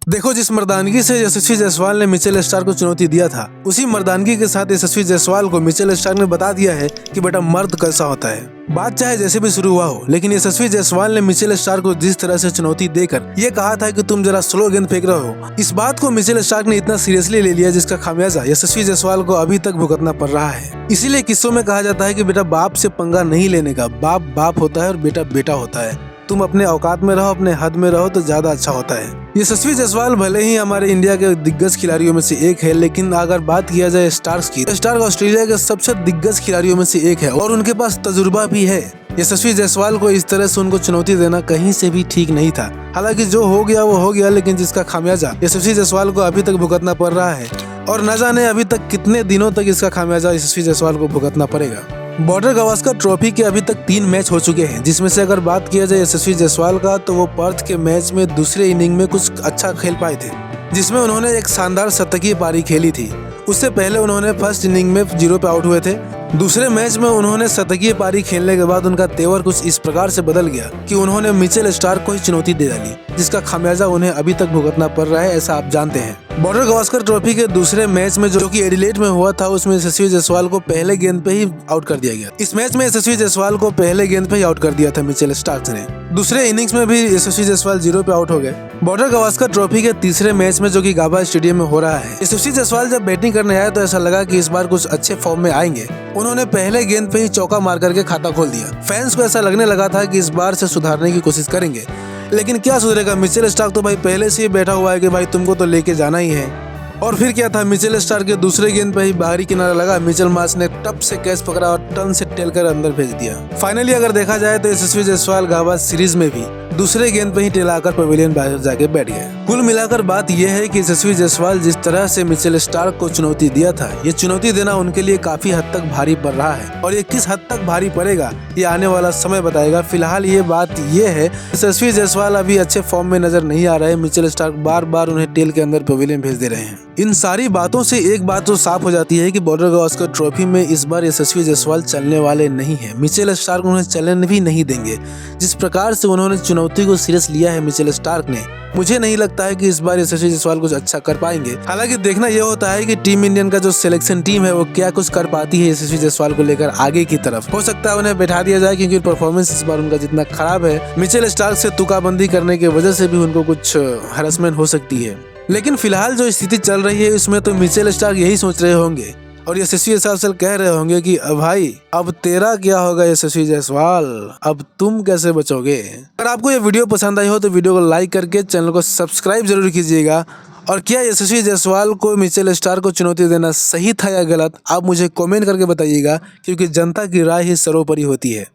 देखो, जिस मर्दानगी से यशस्वी जायसवाल ने मिचेल स्टार्क को चुनौती दिया था, उसी मर्दानगी के साथ यशस्वी जायसवाल को मिचेल स्टार्क ने बता दिया है कि बेटा मर्द कैसा होता है। बात चाहे जैसे भी शुरू हुआ हो, लेकिन यशस्वी जायसवाल ने मिचेल स्टार्क को जिस तरह से चुनौती देकर ये कहा था कि तुम जरा स्लो गेंद फेंक रहे हो, इस बात को मिचेल स्टार्क ने इतना सीरियसली ले लिया जिसका खामियाजा यशस्वी जायसवाल को अभी तक भुगतना पड़ रहा है। इसीलिए किस्सों में कहा जाता है कि बेटा बाप से पंगा नहीं लेने का, बाप बाप होता है और बेटा बेटा होता है। तुम अपने औकात में रहो, अपने हद में रहो तो ज्यादा अच्छा होता है। यशस्वी जायसवाल भले ही हमारे इंडिया के दिग्गज खिलाड़ियों में से एक है, लेकिन अगर बात किया जाए स्टार्क्स की, स्टार्क ऑस्ट्रेलिया के सबसे दिग्गज खिलाड़ियों में से एक है और उनके पास तजुर्बा भी है। यशस्वी जायसवाल को इस तरह से उनको चुनौती देना कहीं से भी ठीक नहीं था। हालांकि जो हो गया वो हो गया, लेकिन जिसका खामियाजा यशस्वी जायसवाल को अभी तक भुगतना पड़ रहा है और न जाने अभी तक कितने दिनों तक इसका खामियाजा यशस्वी जायसवाल को भुगतना पड़ेगा। बॉर्डर गावस्कर ट्रॉफी के अभी तक 3 मैच हो चुके हैं, जिसमें से अगर बात किया जाए यशस्वी जायसवाल का, तो वो पर्थ के मैच में दूसरे इनिंग में कुछ अच्छा खेल पाए थे, जिसमें उन्होंने एक शानदार शतकीय पारी खेली थी। उससे पहले उन्होंने फर्स्ट इनिंग में 0 पे आउट हुए थे। दूसरे मैच में उन्होंने शतकीय पारी खेलने के बाद उनका तेवर कुछ इस प्रकार से बदल गया कि उन्होंने मिचेल स्टार्क को ही चुनौती दे डाली, जिसका खामियाजा उन्हें अभी तक भुगतना पड़ रहा है, ऐसा आप जानते हैं। बॉर्डर गावस्कर ट्रॉफी के दूसरे मैच में जो कि एडिलेड में हुआ था, उसमें यशस्वी जायसवाल को पहले गेंद पे ही आउट कर दिया गया। इस मैच में यशस्वी जायसवाल को पहले गेंद पे ही आउट कर दिया था मिचेल स्टार्क ने। दूसरे इनिंग्स में भी यशस्वी जायसवाल 0 पे आउट हो गए। बॉर्डर गावस्कर ट्रॉफी के तीसरे मैच में, जो कि गाबा स्टेडियम में हो रहा है, यशस्वी जायसवाल जब बैटिंग करने आए तो ऐसा लगा कि इस बार कुछ अच्छे फॉर्म में आएंगे। उन्होंने पहले गेंद पे ही चौका मार करके खाता खोल दिया। फैंस को ऐसा लगने लगा था कि इस बार से सुधारने की कोशिश करेंगे, लेकिन क्या सुधरेगा। मिचेल स्टार्क तो भाई पहले से ही बैठा हुआ है कि भाई तुमको तो लेके जाना ही है। और फिर क्या था, मिचेल स्टार्क के दूसरे गेंद पे ही बाहरी किनारा लगा, मिचेल मार्श ने टप से कैच पकड़ा और टर्न से टेल कर अंदर भेज दिया। फाइनली अगर देखा जाए तो यशस्वी जायसवाल गाबा सीरीज में भी दूसरे गेंद पे ही टेलाकर पवेलियन बाहर जाके बैठ गए। कुल मिलाकर बात यह है कि यशस्वी जायसवाल जिस तरह से मिचेल स्टार्क को चुनौती दिया था, ये चुनौती देना उनके लिए काफी हद तक भारी पड़ रहा है, और ये किस हद तक भारी पड़ेगा ये आने वाला समय बताएगा। फिलहाल ये बात ये है, यशस्वी जायसवाल अभी अच्छे फॉर्म में नजर नहीं आ रहे। मिचेल स्टार्क बार बार उन्हें टेल के अंदर पवेलियन भेज दे रहे हैं। इन सारी बातों से एक बात तो साफ हो जाती है कि बॉर्डर गावस्कर ट्रॉफी में इस बार यशस्वी जायसवाल चलने वाले नहीं है। मिचेल स्टार्क उन्हें चलने भी नहीं देंगे। जिस प्रकार से उन्होंने चुनौती को सीरियस लिया है मिचेल स्टार्क ने, मुझे नहीं लगता है कि इस बार यशस्वी जायसवाल कुछ अच्छा कर पाएंगे। हालांकि देखना यह होता है कि टीम इंडियन का जो सिलेक्शन टीम है वो क्या कुछ कर पाती है यशस्वी जायसवाल को लेकर आगे की तरफ। हो सकता है उन्हें बैठा दिया जाए, क्योंकि परफॉर्मेंस इस बार उनका जितना खराब है, मिचेल स्टार्क से तुकाबंदी करने की वजह से भी उनको कुछ हैरेसमेंट हो सकती है। लेकिन फिलहाल जो स्थिति चल रही है उसमें तो मिचेल स्टार्क यही सोच रहे होंगे और यशस्वी जायसवाल कह रहे होंगे कि भाई अब तेरा क्या होगा यशस्वी जायसवाल, अब तुम कैसे बचोगे। अगर आपको ये वीडियो पसंद आई हो तो वीडियो को लाइक करके चैनल को सब्सक्राइब जरूर कीजिएगा। और क्या यशस्वी जायसवाल को मिचेल स्टार्क को चुनौती देना सही था या गलत, आप मुझे कमेंट करके बताइएगा, क्योंकि जनता की राय ही सर्वोपरि होती है।